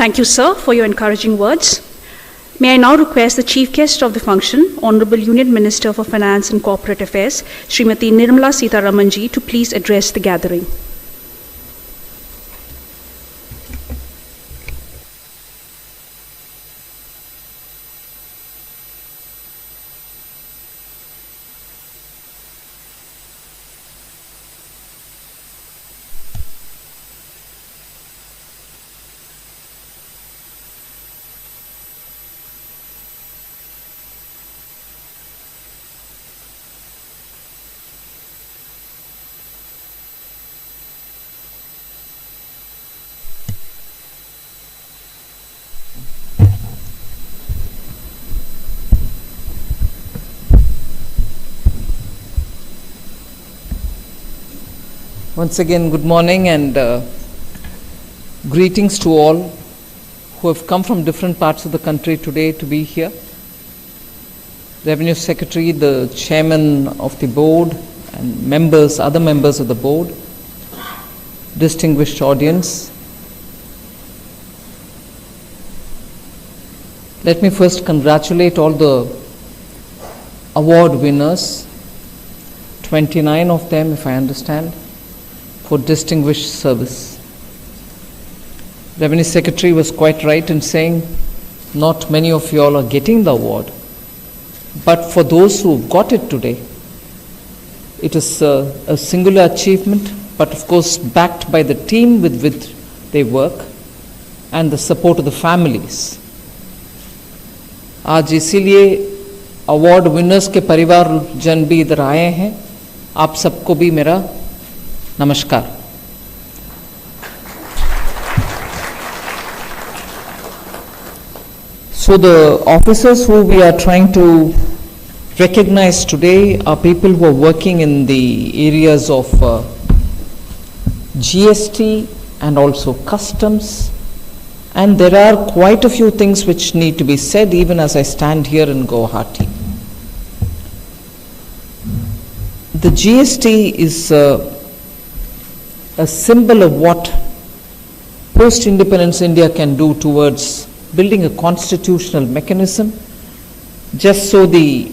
Thank you, sir, for your encouraging words. May I now request the Chief Guest of the function, Honorable Union Minister for Finance and Corporate Affairs, Srimati Nirmala Sitharaman ji, to please address the gathering. Once again, good morning and greetings to all who have come from different parts of the country today to be here. Revenue Secretary, the Chairman of the Board and members, other members of the Board, distinguished audience. Let me first congratulate all the award winners, 29 of them if I understand, for distinguished service. Revenue Secretary was quite right in saying not many of you all are getting the award, but for those who got it today, it is a singular achievement, but of course backed by the team with which they work and the support of the families. आज इसीलिए award winners के परिवार जन भी इधर आए हैं. आप सबको भी मेरा Namaskar. So the officers who we are trying to recognize today are people who are working in the areas of GST and also customs, and there are quite a few things which need to be said even as I stand here in Guwahati. The GST is a symbol of what post-independence India can do towards building a constitutional mechanism, just so the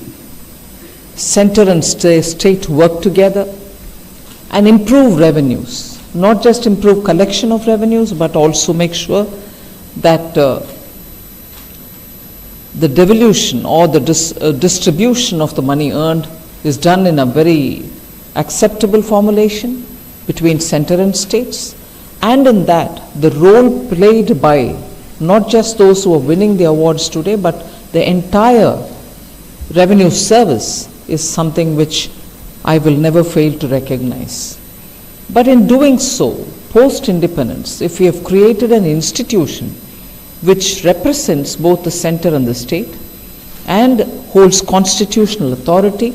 center and state work together and improve revenues, not just improve collection of revenues, but also make sure that the devolution or the distribution of the money earned is done in a very acceptable formulation between center and states, and in that the role played by not just those who are winning the awards today, but the entire revenue service is something which I will never fail to recognize. But in doing so, post-independence, if we have created an institution which represents both the center and the state and holds constitutional authority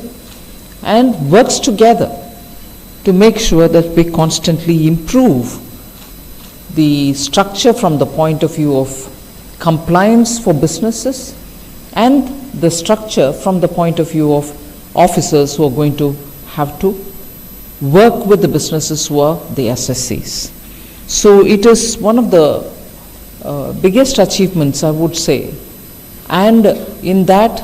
and works together to make sure that we constantly improve the structure from the point of view of compliance for businesses and the structure from the point of view of officers who are going to have to work with the businesses who are the SSCs. So it is one of the biggest achievements, I would say, and in that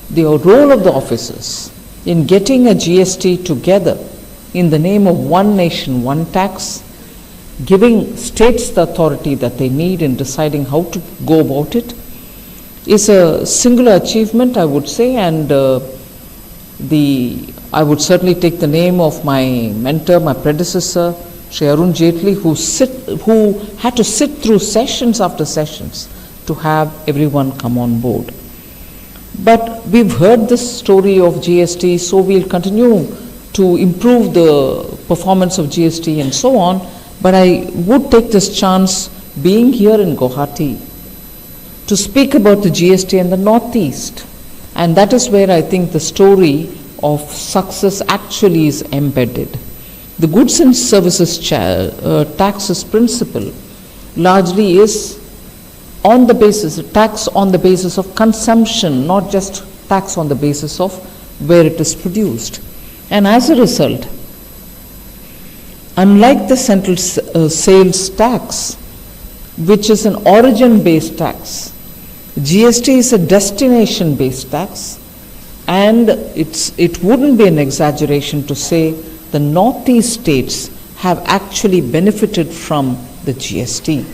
the role of the officers in getting a GST together in the name of one nation, one tax, giving states the authority that they need in deciding how to go about it, is a singular achievement, I would say, and I would certainly take the name of my mentor, my predecessor, Shri Arun Jaitley, who had to sit through sessions after sessions to have everyone come on board. But we've heard this story of GST, so we'll continue to improve the performance of GST and so on. But I would take this chance, being here in Guwahati, to speak about the GST in the Northeast. And that is where I think the story of success actually is embedded. The goods and services taxes principle largely is on the basis, tax on the basis of consumption, not just tax on the basis of where it is produced. And as a result, unlike the central sales tax, which is an origin-based tax. GST is a destination-based tax, and it wouldn't be an exaggeration to say the Northeast states have actually benefited from the GST.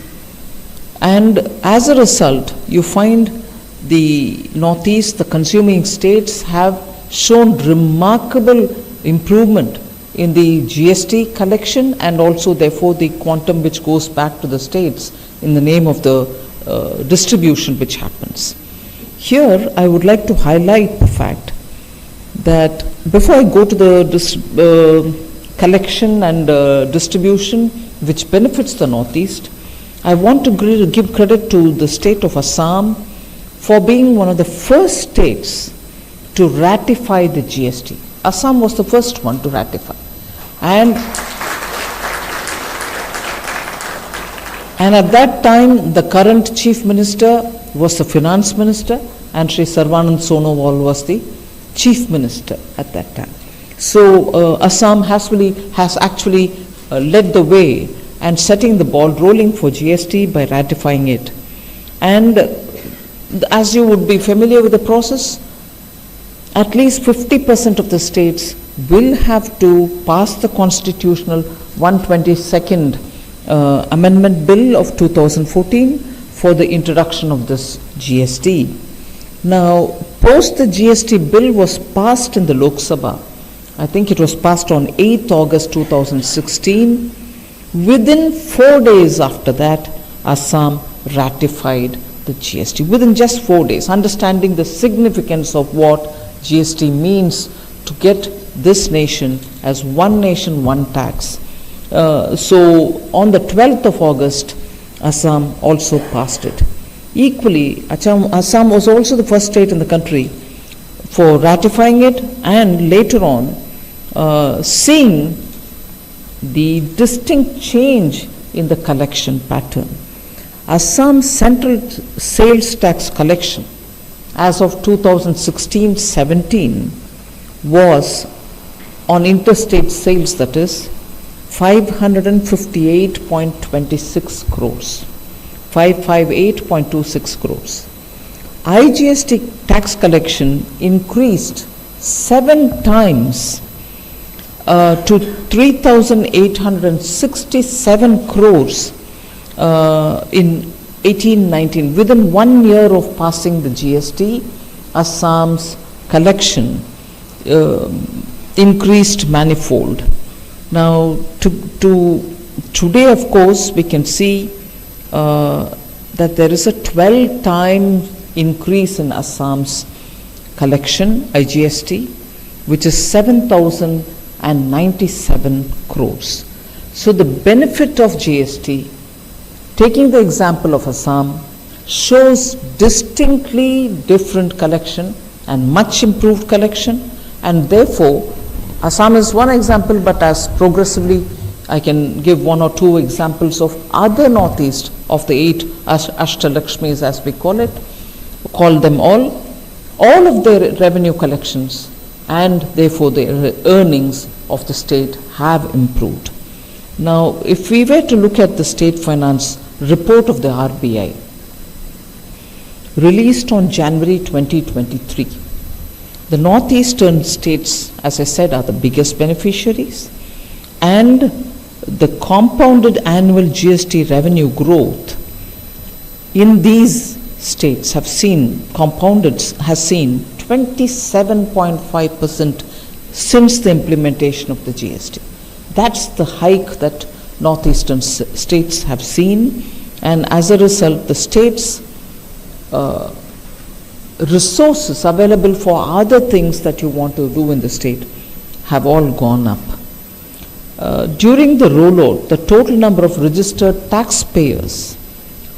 And as a result, you find the Northeast, the consuming states, have shown remarkable improvement in the GST collection, and also therefore the quantum which goes back to the states in the name of the distribution which happens. Here I would like to highlight the fact that before I go to the collection and distribution which benefits the Northeast, I want to give credit to the state of Assam for being one of the first states to ratify the GST. Assam was the first one to ratify. And at that time, the current chief minister was the finance minister, and Sri Sarvanand Sonowal was the chief minister at that time. So Assam has actually led the way and setting the ball rolling for GST by ratifying it. And as you would be familiar with the process, at least 50% of the states will have to pass the constitutional 122nd Amendment Bill of 2014 for the introduction of this GST. Now, post the GST bill was passed in the Lok Sabha, I think it was passed on 8th August 2016. Within 4 days after that, Assam ratified the GST. Within just 4 days, understanding the significance of what GST means to get this nation as one nation, one tax. So on the 12th of August, Assam also passed it. Equally, Assam was also the first state in the country for ratifying it, and later on seeing the distinct change in the collection pattern. Assam's central sales tax collection as of 2016-17 was on interstate sales, that is 558.26 crores, 558.26 crores. IGST tax collection increased 7 times to 3,867 crores in 18-19. Within 1 year of passing the GST, Assam's collection increased manifold. Now, today, of course, we can see that there is a 12-time increase in Assam's collection, IGST, which is 7,097 crores. So the benefit of GST, taking the example of Assam, shows distinctly different collection and much improved collection, and therefore Assam is one example, but as progressively I can give 1 or 2 examples of other Northeast of the 8 Ashtalakshmis, as we call them all of their revenue collections and therefore the earnings of the state have improved. Now, if we were to look at the state finance report of the RBI, released on January 2023, the northeastern states, as I said, are the biggest beneficiaries, and the compounded annual GST revenue growth in these states has seen 27.5% since the implementation of the GST. That's the hike that northeastern states have seen, and as a result, the states' resources available for other things that you want to do in the state have all gone up. During the rollout, the total number of registered taxpayers,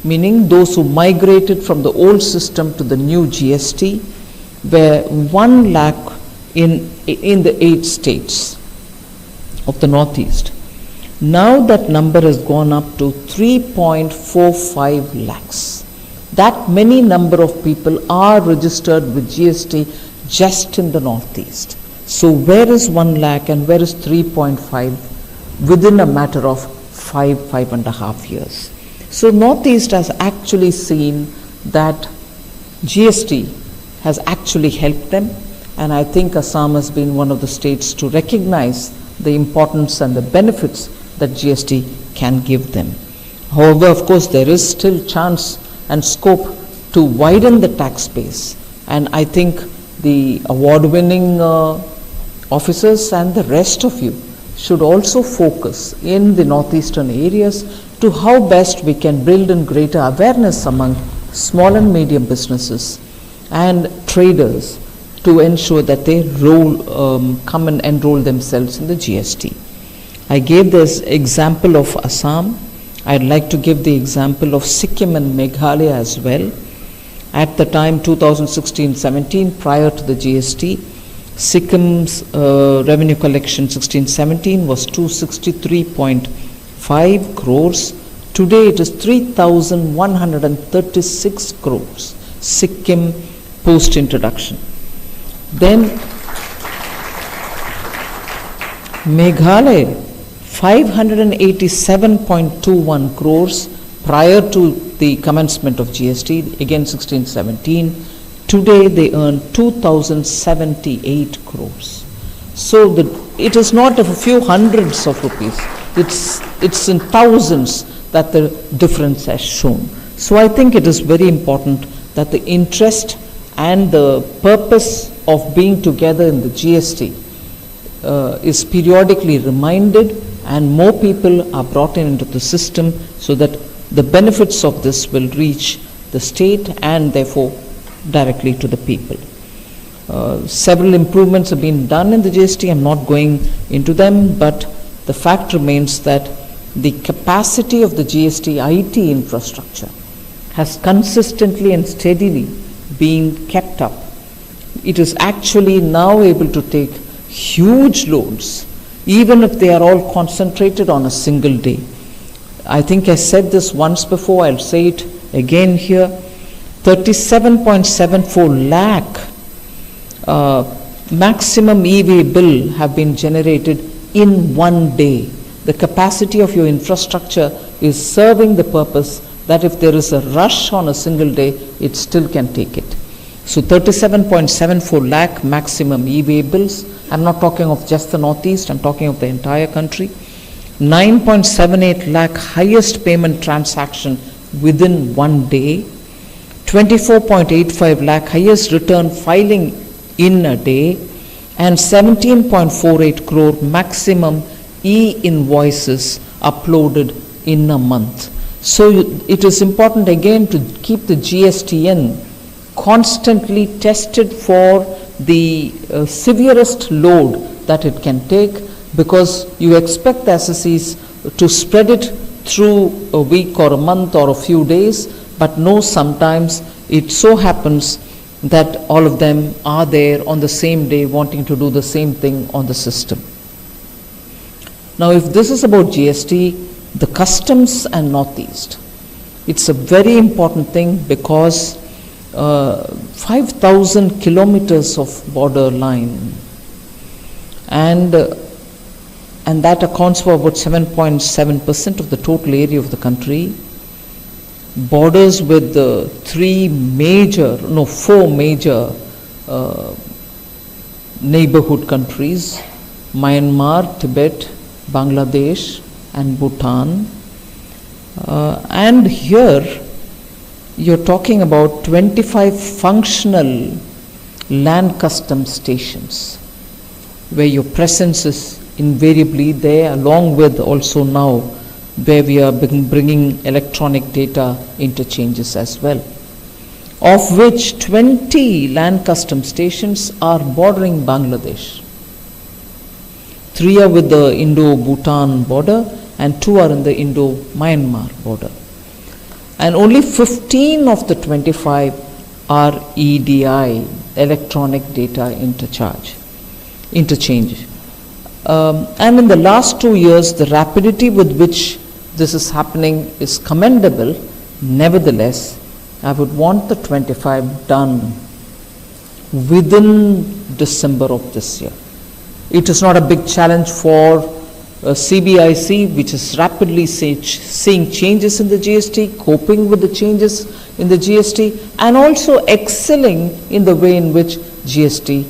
meaning those who migrated from the old system to the new GST, were 1 lakh in the 8 states of the Northeast. Now that number has gone up to 3.45 lakhs. That many number of people are registered with GST just in the Northeast. So where is 1 lakh and where is 3.5 within a matter of 5.5 years? So Northeast has actually seen that GST has actually helped them, and I think Assam has been one of the states to recognize the importance and the benefits that GST can give them. However, of course, there is still chance and scope to widen the tax base, and I think the award-winning officers and the rest of you should also focus in the northeastern areas to how best we can build in greater awareness among small and medium businesses and traders to ensure that they come and enroll themselves in the GST. I gave this example of Assam. I'd like to give the example of Sikkim and Meghalaya as well. At the time 2016-17, prior to the GST, Sikkim's revenue collection 16-17 was 263.5 crores. Today it is 3,136 crores, Sikkim post-introduction. Then Meghalaya, 587.21 crores prior to the commencement of GST, again 16-17. Today they earn 2,078 crores. So it is not a few hundreds of rupees, it's in thousands that the difference has shown. So I think it is very important that the interest and the purpose of being together in the GST is periodically reminded, and more people are brought into the system so that the benefits of this will reach the state and therefore directly to the people. Several improvements have been done in the GST. I'm not going into them, but the fact remains that the capacity of the GST IT infrastructure has consistently and steadily been kept up. It is actually now able to take huge loads, even if they are all concentrated on a single day. I think I said this once before, I'll say it again here. 37.74 lakh maximum e-way bill have been generated in one day. The capacity of your infrastructure is serving the purpose that if there is a rush on a single day, it still can take it. So 37.74 lakh maximum e-way bills. I'm not talking of just the Northeast, I'm talking of the entire country. 9.78 lakh highest payment transaction within one day. 24.85 lakh highest return filing in a day, and 17.48 crore maximum e-invoices uploaded in a month. So it is important again to keep the GSTN constantly tested for the severest load that it can take, because you expect the assessees to spread it through a week or a month or a few days, but no, sometimes it so happens that all of them are there on the same day wanting to do the same thing on the system. Now, if this is about GST, the customs and Northeast, it's a very important thing because 5,000 kilometers of border line, and that accounts for about 7.7% of the total area of the country. Borders with the four major neighborhood countries: Myanmar, Tibet, Bangladesh, and Bhutan. And here you're talking about 25 functional land custom stations where your presence is invariably there, along with also now where we are bringing electronic data interchanges as well, of which 20 land custom stations are bordering Bangladesh. 3 are with the Indo-Bhutan border and 2 are in the Indo-Myanmar border. And only 15 of the 25 are EDI, electronic data interchange. And in the last 2 years, the rapidity with which this is happening is commendable. Nevertheless, I would want the 25 done within December of this year. It is not a big challenge for CBIC, which is rapidly seeing changes in the GST, coping with the changes in the GST, and also excelling in the way in which GST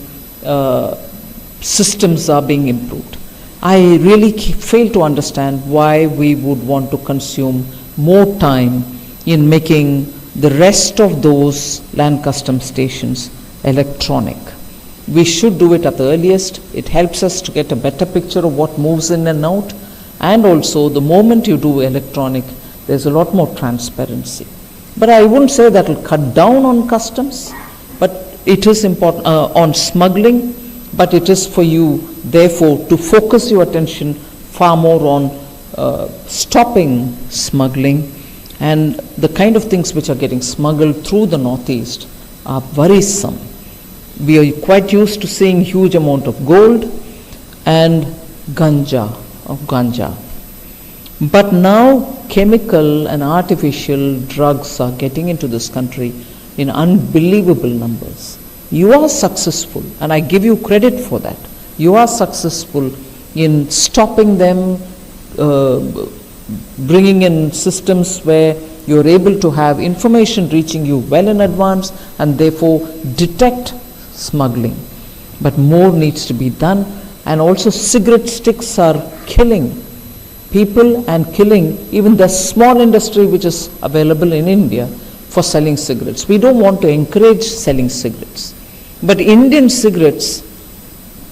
systems are being improved. I really fail to understand why we would want to consume more time in making the rest of those land custom stations electronic. We should do it at the earliest. It helps us to get a better picture of what moves in and out, and also the moment you do electronic, there's a lot more transparency. But I wouldn't say that will cut down on customs, but it is important on smuggling, but it is for you therefore to focus your attention far more on stopping smuggling, and the kind of things which are getting smuggled through the Northeast are worrisome. We are quite used to seeing huge amount of gold and ganja. But now chemical and artificial drugs are getting into this country in unbelievable numbers. You are successful, and I give you credit for that. You are successful in stopping them, bringing in systems where you're able to have information reaching you well in advance and therefore detect smuggling. But more needs to be done, and also cigarette sticks are killing people and killing even the small industry which is available in India for selling cigarettes. We don't want to encourage selling cigarettes, but Indian cigarettes,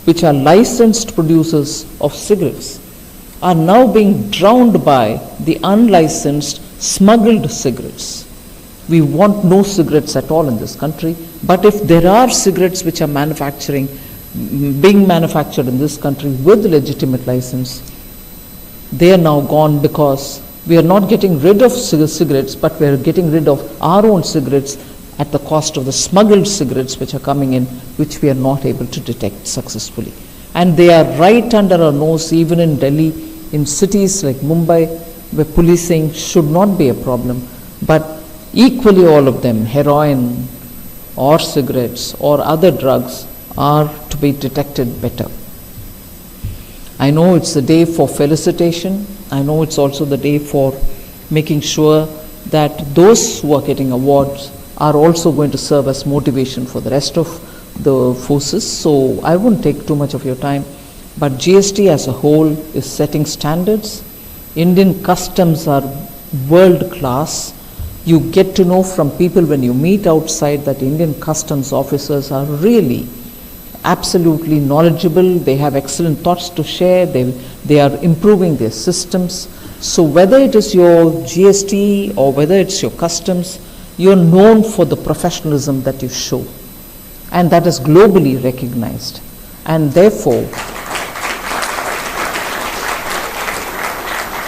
which are licensed producers of cigarettes, are now being drowned by the unlicensed smuggled cigarettes. We want no cigarettes at all in this country, but if there are cigarettes which are being manufactured in this country with legitimate license, they are now gone, because we are not getting rid of cigarettes, but we are getting rid of our own cigarettes at the cost of the smuggled cigarettes which are coming in, which we are not able to detect successfully. And they are right under our nose, even in Delhi, in cities like Mumbai, where policing should not be a problem, but equally all of them, heroin or cigarettes or other drugs, are to be detected better. I know it's the day for felicitation. I know it's also the day for making sure that those who are getting awards are also going to serve as motivation for the rest of the forces. So I won't take too much of your time, but GST as a whole is setting standards. Indian customs are world class. You get to know from people when you meet outside that Indian customs officers are really absolutely knowledgeable. They have excellent thoughts to share. They are improving their systems. So whether it is your GST or whether it's your customs, you're known for the professionalism that you show, and that is globally recognized. And therefore,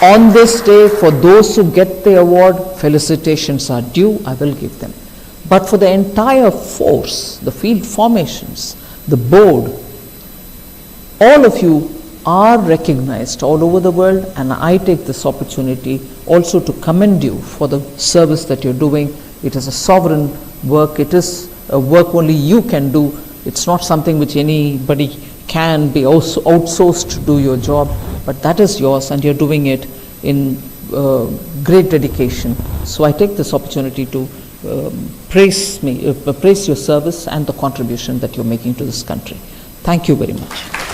on this day, for those who get the award, felicitations are due. I will give them. But for the entire force, the field formations, the board, all of you are recognized all over the world, and I take this opportunity also to commend you for the service that you're doing. It is a sovereign work. It is a work only you can do. It's not something which anybody can be also outsourced to do your job, but that is yours, and you're doing it in great dedication. So I take this opportunity to praise your service and the contribution that you're making to this country. Thank you very much.